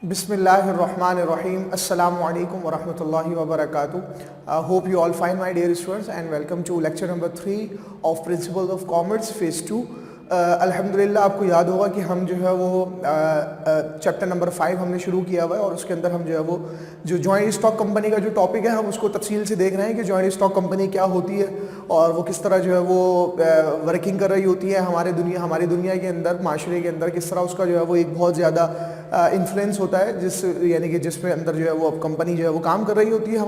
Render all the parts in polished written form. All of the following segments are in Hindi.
Bismillahirrahmanirrahim. Assalamu alaikum wa rahmatullahi wa barakatuh. Hope you all find my dear students and welcome to lecture number 3 of Principles of Commerce phase 2. अल्हम्दुलिल्लाह आपको याद होगा कि हम जो है वो चैप्टर नंबर 5 हमने शुरू किया हुआ है और उसके अंदर हम जो है वो जो जॉइंट स्टॉक कंपनी का जो टॉपिक है हम उसको तफसील से देख रहे हैं कि जॉइंट स्टॉक कंपनी क्या होती है और वो किस तरह जो है वो वर्किंग कर रही होती है हमारी दुनिया के अंदर, माशरे के अंदर किस तरह उसका जो है वो एक बहुत ज़्यादा इन्फ्लुएंस होता है यानी कि जिसमें अंदर जो है वो कंपनी जो है वो काम कर रही होती है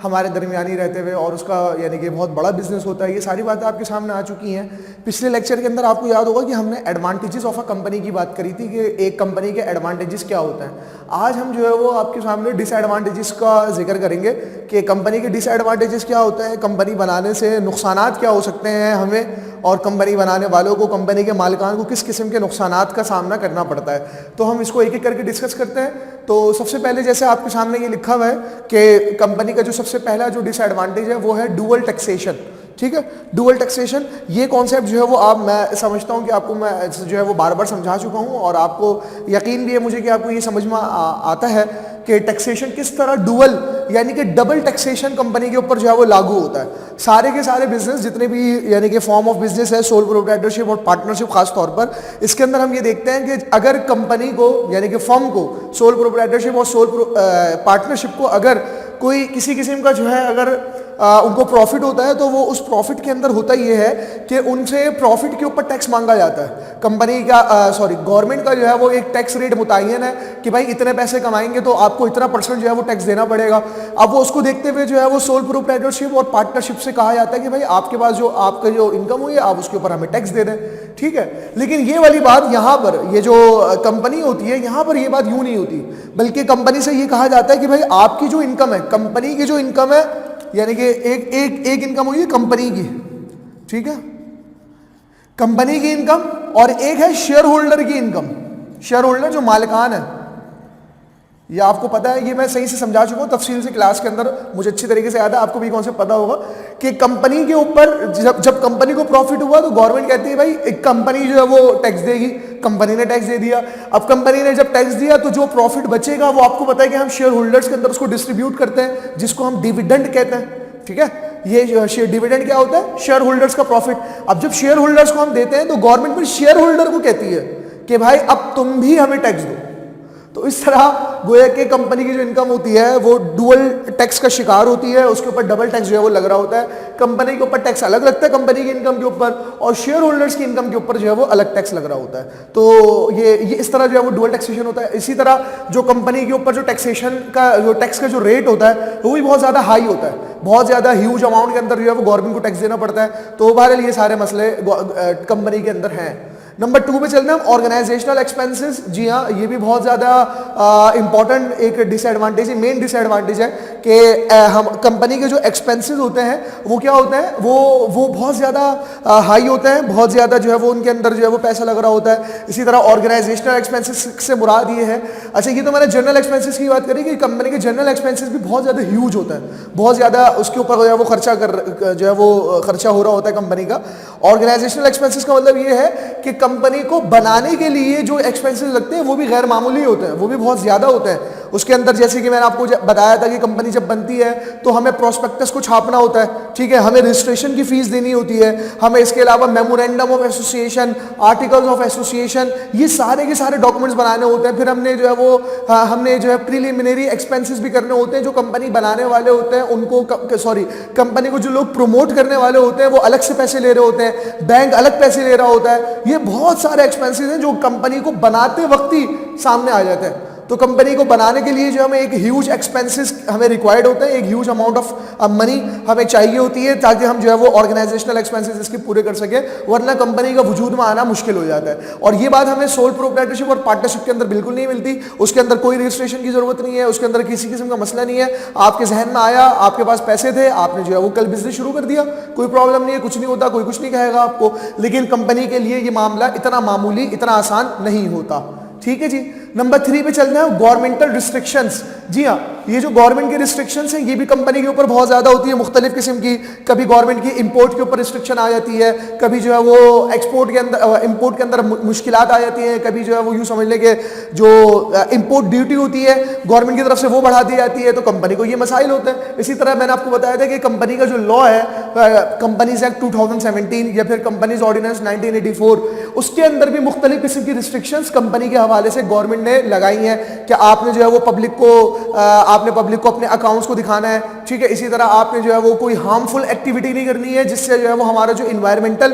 हमारे दरमियानी रहते हुए और उसका यानी कि बहुत बड़ा बिजनेस होता है। ये सारी बातें आपके सामने आ चुकी हैं। पिछले लेक्चर के अंदर आपको याद होगा कि हमने एडवांटेजेस ऑफ अ कंपनी की बात करी थी कि एक कंपनी के एडवांटेजेस क्या होते हैं। आज हम जो है वो आपके सामने डिसएडवांटेजेस का जिक्र करेंगे कि कंपनी के डिसएडवांटेजेस क्या होते हैं, कंपनी बनाने से नुकसानात क्या हो सकते हैं हमें और कंपनी बनाने वालों को, कंपनी के मालिकान को किस किस्म के नुकसानात का सामना करना पड़ता है। तो हम इसको एक एक करके डिस्कस करते हैं। तो सबसे पहले जैसे आपके सामने ये लिखा हुआ है कि कंपनी का जो सबसे पहला जो डिसएडवांटेज है वो है डुअल टैक्सेशन। ठीक है, डुअल टैक्सेशन ये कॉन्सेप्ट जो है वो मैं समझता हूँ कि आपको मैं जो है वो बार बार समझा चुका हूँ और आपको यकीन भी है मुझे कि आपको ये समझ में आता है कि टैक्सेशन किस तरह डुअल यानी कि डबल टैक्सेशन कंपनी के ऊपर जो है वो लागू होता है। सारे के सारे बिजनेस जितने भी यानी कि फॉर्म ऑफ बिजनेस है, सोल प्रोप्राइटरशिप और पार्टनरशिप खास तौर पर, इसके अंदर हम ये देखते हैं कि अगर कंपनी को यानी कि फर्म को सोल प्रोप्राइटरशिप और पार्टनरशिप को अगर कोई किसी किस्म का जो है अगर उनको प्रॉफिट होता है तो वो उस प्रॉफिट के अंदर होता ये है कि उनसे प्रॉफिट के ऊपर टैक्स मांगा जाता है। कंपनी का गवर्नमेंट का जो है वो एक टैक्स रेट मुतय्यन है कि भाई इतने पैसे कमाएंगे तो आपको इतना % जो है वो टैक्स देना पड़ेगा। अब वो उसको देखते हुए जो है वो सोल प्रोप्राइटरशिप और पार्टनरशिप से कहा जाता है कि भाई आपके पास जो आपका जो इनकम हुई है आप उसके ऊपर हमें टैक्स दे दें। ठीक है, लेकिन ये वाली बात यहाँ पर ये जो कंपनी होती है यहाँ पर ये बात यूँ नहीं होती, बल्कि कंपनी से ये कहा जाता है कि भाई आपकी जो इनकम है, कंपनी की जो इनकम है यानी कि एक इनकम हुई है कंपनी की, ठीक है, कंपनी की इनकम, और एक है शेयर होल्डर की इनकम। शेयर होल्डर जो मालिकान है, ये आपको पता है, ये मैं सही से समझा चुका हूँ तफसील से क्लास के अंदर, मुझे अच्छी तरीके से याद है, आपको भी कौन से पता होगा कि कंपनी के ऊपर जब कंपनी को प्रॉफिट हुआ तो गवर्नमेंट कहती है भाई एक कंपनी जो है वो टैक्स देगी। कंपनी ने टैक्स दे दिया। अब कंपनी ने जब टैक्स दिया तो जो प्रॉफिट बचेगा वो आपको पता है कि हम शेयर होल्डर्स के अंदर उसको डिस्ट्रीब्यूट करते हैं, जिसको हम डिविडेंड कहते हैं। ठीक है, ये शेयर डिविडेंड क्या होता है? शेयर होल्डर्स का प्रॉफिट। अब जब शेयर होल्डर्स को हम देते हैं तो गवर्नमेंट फिर शेयर होल्डर को कहती है कि भाई अब तुम भी हमें टैक्स दो। तो इस तरह गोया कि कंपनी की जो इनकम होती है वो डुअल टैक्स का शिकार होती है, उसके ऊपर डबल टैक्स जो है वो लग रहा होता है। कंपनी के ऊपर टैक्स अलग लगता है कंपनी की इनकम के ऊपर, और शेयर होल्डर्स की इनकम के ऊपर जो है वो अलग टैक्स लग रहा होता है। तो ये इस तरह जो है वो डुअल टैक्सेशन होता है। इसी तरह जो कंपनी के ऊपर जो टैक्सेशन का जो टैक्स का जो रेट होता है वो भी बहुत ज़्यादा हाई होता है, बहुत ज़्यादा ह्यूज अमाउंट के अंदर जो है वो गवर्नमेंट को टैक्स देना पड़ता है। तो बहरहाल ये सारे मसले कंपनी के अंदर हैं। नंबर 2 पे चलते हैं, ऑर्गेनाइजेशनल एक्सपेंसेस। जी हाँ, ये भी बहुत ज़्यादा इंपॉर्टेंट एक डिसएडवांटेज है, मेन डिसएडवांटेज है कि हम कंपनी के जो एक्सपेंसेस होते हैं वो क्या होते हैं, वो बहुत ज़्यादा हाई होते हैं, बहुत ज़्यादा जो है वो उनके अंदर जो है वो पैसा लग रहा होता है। इसी तरह ऑर्गेनाइजेशनल एक्सपेंसेस से मुराद ये है, अच्छा ये तो मैंने जनरल एक्सपेंसेस की बात करी कि कंपनी के जनरल एक्सपेंसेस भी बहुत ज़्यादा ह्यूज होता है, बहुत ज़्यादा उसके ऊपर जो है वो जो है वो खर्चा हो रहा होता है कंपनी का। ऑर्गेनाइजेशनल एक्सपेंसेस का मतलब ये है कि कंपनी को बनाने के लिए जो एक्सपेंसेस लगते हैं वो भी गैर मामूली होते हैं, वो भी बहुत ज़्यादा होते हैं। उसके अंदर जैसे कि मैंने आपको बताया था कि कंपनी जब बनती है तो हमें प्रोस्पेक्टस को छापना होता है, ठीक है, हमें रजिस्ट्रेशन की फीस देनी होती है, हमें इसके अलावा memorandum of association, articles of association, ये सारे के सारे डॉक्यूमेंट्स बनाने होते हैं। फिर हमने जो है वो हमने जो है प्रीलिमिनरी एक्सपेंसेस भी करने होते हैं। जो कंपनी बनाने वाले होते हैं उनको कंपनी को जो लोग प्रमोट करने वाले होते हैं वो अलग से पैसे ले रहे होते हैं, बैंक अलग पैसे ले रहा होता है। ये बहुत सारे एक्सपेंसेस हैं जो कंपनी को बनाते वक्त ही सामने आ जाते हैं। तो कंपनी को बनाने के लिए जो हमें एक ह्यूज एक्सपेंसेस हमें रिक्वायर्ड होते हैं, एक ह्यूज अमाउंट ऑफ मनी हमें चाहिए होती है ताकि हम जो है वो ऑर्गेनाइजेशनल एक्सपेंसेस इसके पूरे कर सके, वरना कंपनी का वजूद में आना मुश्किल हो जाता है। और ये बात हमें सोल प्रोप्राइटरशिप और पार्टनरशिप के अंदर बिल्कुल नहीं मिलती। उसके अंदर कोई रजिस्ट्रेशन की जरूरत नहीं है, उसके अंदर किसी किस्म का मसला नहीं है। आपके जहन में आया, आपके पास पैसे थे, आपने जो है वो कल बिजनेस शुरू कर दिया, कोई प्रॉब्लम नहीं है, कुछ नहीं होता, कोई कुछ नहीं कहेगा आपको। लेकिन कंपनी के लिए ये मामला इतना मामूली, इतना आसान नहीं होता। ठीक है जी। नंबर 3 पे चलते हैं, गवर्नमेंटल रिस्ट्रिक्शंस। जी हाँ, ये जो गवर्नमेंट की रिस्ट्रिक्शंस हैं ये भी कंपनी के ऊपर बहुत ज़्यादा होती है, मुख्तलिफ किस्म की। कभी गवर्नमेंट की इंपोर्ट के ऊपर रिस्ट्रिक्शन आ जाती है, कभी जो है वो एक्सपोर्ट के अंदर इंपोर्ट के अंदर मुश्किलात आ जाती हैं, कभी जो है वो यूँ समझ लें कि जो इंपोर्ट ड्यूटी होती है गवर्नमेंट की तरफ से वो बढ़ा दी जाती है, तो कंपनी को ये मसाइल होते हैं। इसी तरह मैंने आपको बताया था कि कंपनी का जो लॉ है, कंपनीज एक्ट 2017 या फिर कंपनीज ऑर्डिनेंस 1984, उसके अंदर भी मुख्तलिफ किस्म की रिस्ट्रिक्शंस कंपनी के हवाले से गवर्नमेंट ने लगाई हैं कि आपने जो है वो पब्लिक को अपने अकाउंट्स को दिखाना है, ठीक है। इसी तरह आपने जो है वो कोई हार्मफुल एक्टिविटी नहीं करनी है जिससे जो है वो हमारा जो इन्वायरमेंटल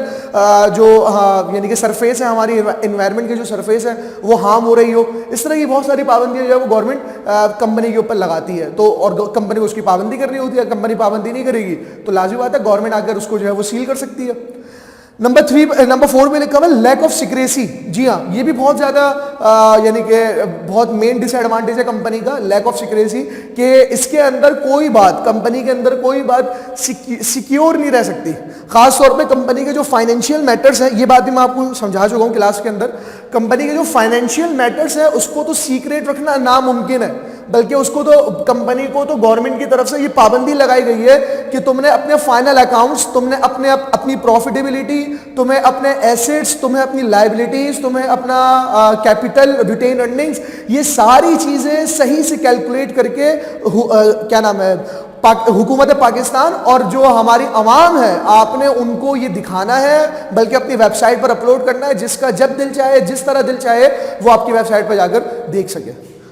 यानी कि सरफेस है, हमारी इन्वायरमेंट की जो सरफेस है वो हार्म हो रही हो। इस तरह की बहुत सारी पाबंदियां जो है वो गवर्नमेंट कंपनी के ऊपर लगाती है, तो और कंपनी को उसकी पाबंदी करनी होती है। कंपनी पाबंदी नहीं करेगी तो लाजिम बात है गवर्नमेंट आकर उसको जो है वो सील कर सकती है। नंबर 4 में लिखा हुआ लैक ऑफ सिक्रेसी। जी हाँ, ये भी बहुत ज़्यादा यानी कि बहुत मेन डिसएडवांटेज है कंपनी का, लैक ऑफ सिक्रेसी, कि इसके अंदर कोई बात, कंपनी के अंदर कोई बात सिक्योर नहीं रह सकती। खास तौर पे कंपनी के जो फाइनेंशियल मैटर्स हैं, ये बात भी मैं आपको समझा चुका हूँ क्लास के अंदर। कंपनी के जो फाइनेंशियल मैटर्स है उसको तो सीक्रेट रखना नामुमकिन है, बल्कि उसको तो कंपनी को तो गवर्नमेंट की तरफ से ये पाबंदी लगाई गई है कि तुमने अपने फाइनल अकाउंट्स, तुमने अपनी प्रॉफिटेबिलिटी, तुम्हें अपने एसेट्स, तुम्हें अपनी लायबिलिटीज, तुम्हें अपना कैपिटल, रिटेन अर्निंग्स, ये सारी चीजें सही से कैलकुलेट करके क्या नाम है हुकूमत पाकिस्तान और जो हमारी अवाम है, आपने उनको ये दिखाना है, बल्कि अपनी वेबसाइट पर अपलोड करना है। जिसका जब दिल चाहे, जिस तरह दिल चाहे, वो आपकी वेबसाइट पर जाकर देख सके।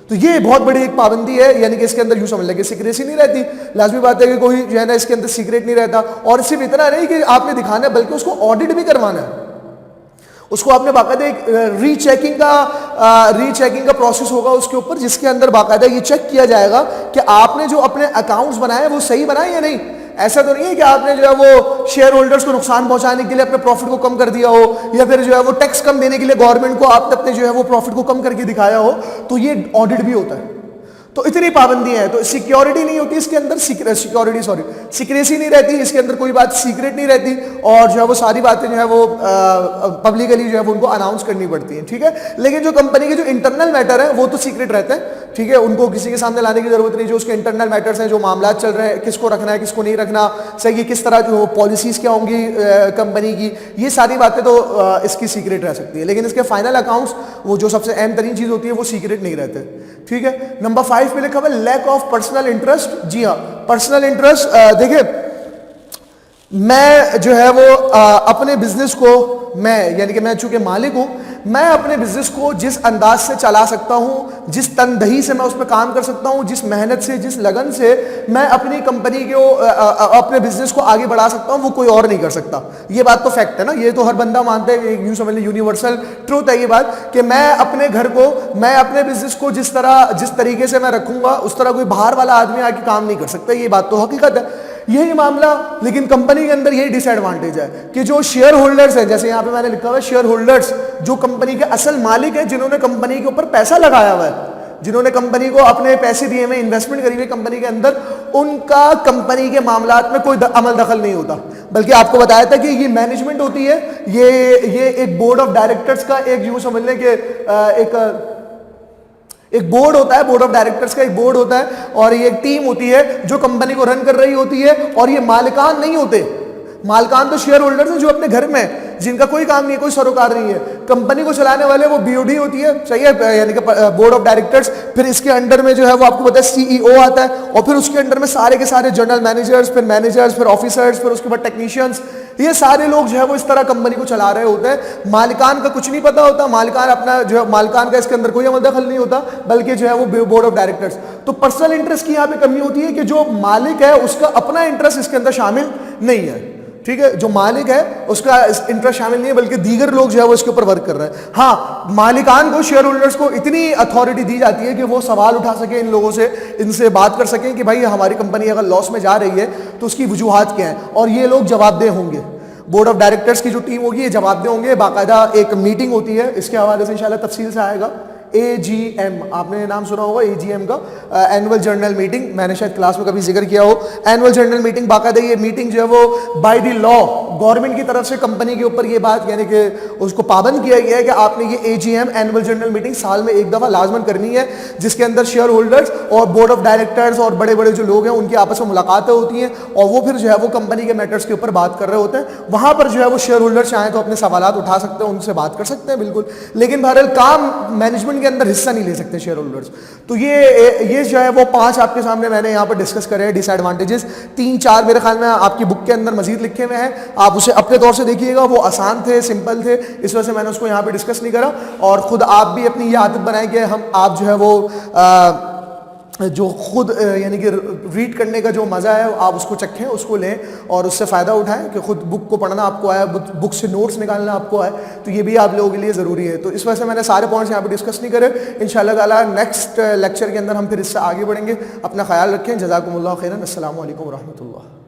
तो ये बहुत बड़ी एक पाबंदी है, यानी कि इसके अंदर यूं समझ लें सिक्रेसी नहीं रहती। लाजमी बात है कि कोई जो है ना इसके अंदर सीक्रेट नहीं रहता। और सिर्फ इतना नहीं कि आपने दिखाना है, बल्कि उसको ऑडिट भी करवाना है। उसको आपने बाकायदा एक रीचेकिंग का प्रोसेस होगा उसके ऊपर, जिसके अंदर बाकायदा ये चेक किया जाएगा कि आपने जो अपने अकाउंट्स बनाए वो सही बनाए या नहीं। ऐसा तो नहीं है कि आपने जो है वो शेयर होल्डर्स को नुकसान पहुंचाने के लिए अपने प्रॉफिट को कम कर दिया हो, या फिर जो है वो टैक्स कम देने के लिए गवर्नमेंट को आपने अपने जो है वो प्रॉफिट को कम करके दिखाया हो, तो ये ऑडिट भी होता है। तो इतनी पाबंदियां हैं। तो सिक्योरिटी नहीं होती इसके अंदर, सिक्रेसी नहीं रहती इसके अंदर, कोई बात सीक्रेट नहीं रहती, और जो है वो सारी बातें जो है वो पब्लिकली जो है वो उनको अनाउंस करनी पड़ती हैं, ठीक है। लेकिन जो कंपनी के जो इंटरनल मैटर है वो तो सीक्रेट रहते हैं, ठीक है। उनको किसी के सामने लाने की जरूरत नहीं। जो उसके इंटरनल मैटर्स हैं, जो मामला चल रहे हैं, किसको रखना है, किसको नहीं रखना, सही है, किस तरह जो पॉलिसीज क्या होंगी कंपनी की, ये सारी बातें तो इसकी सीक्रेट रह सकती है। लेकिन इसके फाइनल अकाउंट्स, वो जो सबसे अहम तरीन चीज होती है, वो सीक्रेट नहीं रहते, ठीक है। नंबर 5 पे लिखा हुआ लैक ऑफ पर्सनल इंटरेस्ट। जी हाँ, पर्सनल इंटरेस्ट, देखिए मैं जो है वो अपने बिजनेस को, मैं यानी कि मैं चूंकि मालिक हूं, मैं अपने बिजनेस को जिस अंदाज से चला सकता हूं, जिस तनदही से मैं उस पर काम कर सकता हूं, जिस मेहनत से, जिस लगन से मैं अपनी कंपनी को, अपने बिजनेस को आगे बढ़ा सकता हूं, वो कोई और नहीं कर सकता। ये बात तो फैक्ट है ना, ये तो हर बंदा मानता है, यूं समझ लीजिए यूनिवर्सल ट्रूथ है ये बात, कि मैं अपने घर को, मैं अपने बिजनेस को जिस तरीके से मैं रखूंगा, उस तरह कोई बाहर वाला आदमी आके काम नहीं कर सकता। ये बात तो हकीकत है, यही मामला। लेकिन कंपनी के अंदर यही डिसएडवांटेज है कि जो शेयर होल्डर्स हैं, जैसे यहां पे मैंने लिखा हुआ है शेयर होल्डर्स, जो कंपनी के असल मालिक हैं, जिन्होंने कंपनी के ऊपर पैसा लगाया हुआ है, जिन्होंने कंपनी को अपने पैसे दिए हुए, इन्वेस्टमेंट करी हुई कंपनी के अंदर, उनका कंपनी के मामलात में कोई अमल दखल नहीं होता। बल्कि आपको बताया था कि ये मैनेजमेंट होती है, ये एक बोर्ड ऑफ डायरेक्टर्स का, एक यूं समझ लें कि एक बोर्ड होता है, बोर्ड ऑफ डायरेक्टर्स का एक बोर्ड होता है, और ये एक टीम होती है जो कंपनी को रन कर रही होती है। और ये मालिकान नहीं होते, मालिकान तो शेयर होल्डर्स हैं जो अपने घर में, जिनका कोई काम नहीं है, कोई सरोकार नहीं है। कंपनी को चलाने वाले वो बीओडी होती है, सही है, यानी कि बोर्ड ऑफ डायरेक्टर्स। फिर इसके अंडर में जो है वो आपको पता है सीईओ आता है, और फिर उसके अंडर में सारे के सारे जनरल मैनेजर्स, फिर ऑफिसर्स, फिर उसके बाद टेक्नीशियंस, ये सारे लोग जो है वो इस तरह कंपनी को चला रहे होते हैं। मालिकान का कुछ नहीं पता होता, मालिकान अपना जो है, मालिकान का इसके अंदर कोई अमल दखल नहीं होता, बल्कि जो है वो बोर्ड ऑफ डायरेक्टर्स। तो पर्सनल इंटरेस्ट की यहाँ पे कमी होती है कि जो मालिक है उसका अपना इंटरेस्ट इसके अंदर शामिल नहीं है, ठीक है। जो मालिक है उसका इंटरेस्ट शामिल नहीं है, बल्कि दीगर लोग जो है वो इसके ऊपर वर्क कर रहे हैं। हाँ, मालिकान को, शेयर होल्डर्स को इतनी अथॉरिटी दी जाती है कि वो सवाल उठा सके इन लोगों से, इनसे बात कर सकें कि भाई हमारी कंपनी अगर लॉस में जा रही है तो उसकी वजूहात क्या है, और ये लोग जवाबदेह होंगे। बोर्ड ऑफ डायरेक्टर्स की जो टीम होगी ये जवाबदेह होंगे। बाकायदा एक मीटिंग होती है, इसके हवाले से इंशाल्लाह तफसील से आएगा, AGM, आपने नाम सुना होगा AGM का, एनुअल जनरल मीटिंग, मैंने शायद क्लास में कभी जिक्र किया हो। एनुअल जनरल मीटिंग बाकायदा ये मीटिंग जो है वो बाय द लॉ गवर्नमेंट की तरफ से कंपनी के ऊपर ये बात यानी कि उसको पाबंद किया गया है कि आपने ये AGM एनुअल जनरल मीटिंग साल में एक दफ़ा लाजमन करनी है, जिसके अंदर शेयर होल्डर्स और बोर्ड ऑफ डायरेक्टर्स और बड़े बड़े जो लोग हैं उनकी आपस में मुलाकातें होती हैं और वो फिर जो है वो कंपनी के मैटर्स के ऊपर बात कर रहे होते हैं। वहाँ पर जो है वो शेयर होल्डर चाहें तो अपने सवालात उठा सकते हैं, उनसे बात कर सकते हैं बिल्कुल, लेकिन बहरहाल काम मैनेजमेंट के अंदर हिस्सा नहीं ले सकते शेयर होल्डर्स। तो ये जो है वो 5 आपके सामने मैंने यहाँ पर डिस्कस करे हैं डिसएडवांटेजेस। 3-4 मेरे ख्याल में आपकी बुक के अंदर मजीद लिखे हुए हैं, आप उसे अपने तौर से देखिएगा, वो आसान थे, सिंपल थे, इस वजह से मैंने उसको यहाँ पे डिस्कस नहीं करा। और ख़ुद आप भी अपनी ये आदत बनाएं कि आप जो है वो जो खुद यानी कि रीड करने का जो मज़ा है आप उसको चखें, उसको लें और उससे फ़ायदा उठाएं कि खुद बुक को पढ़ना आपको आया, बुक से नोट्स निकालना आपको आए, तो ये भी आप लोगों के लिए ज़रूरी है। तो इस वजह से मैंने सारे पॉइंट्स यहाँ पे डिस्कस नहीं करे। इंशाअल्लाह ताला नेक्स्ट लेक्चर के अंदर हम फिर इससे आगे बढ़ेंगे। अपना ख्याल रखें। जज़ाकुमुल्लाह खैरन। अस्सलामु अलैकुम व रहमतुल्लाह।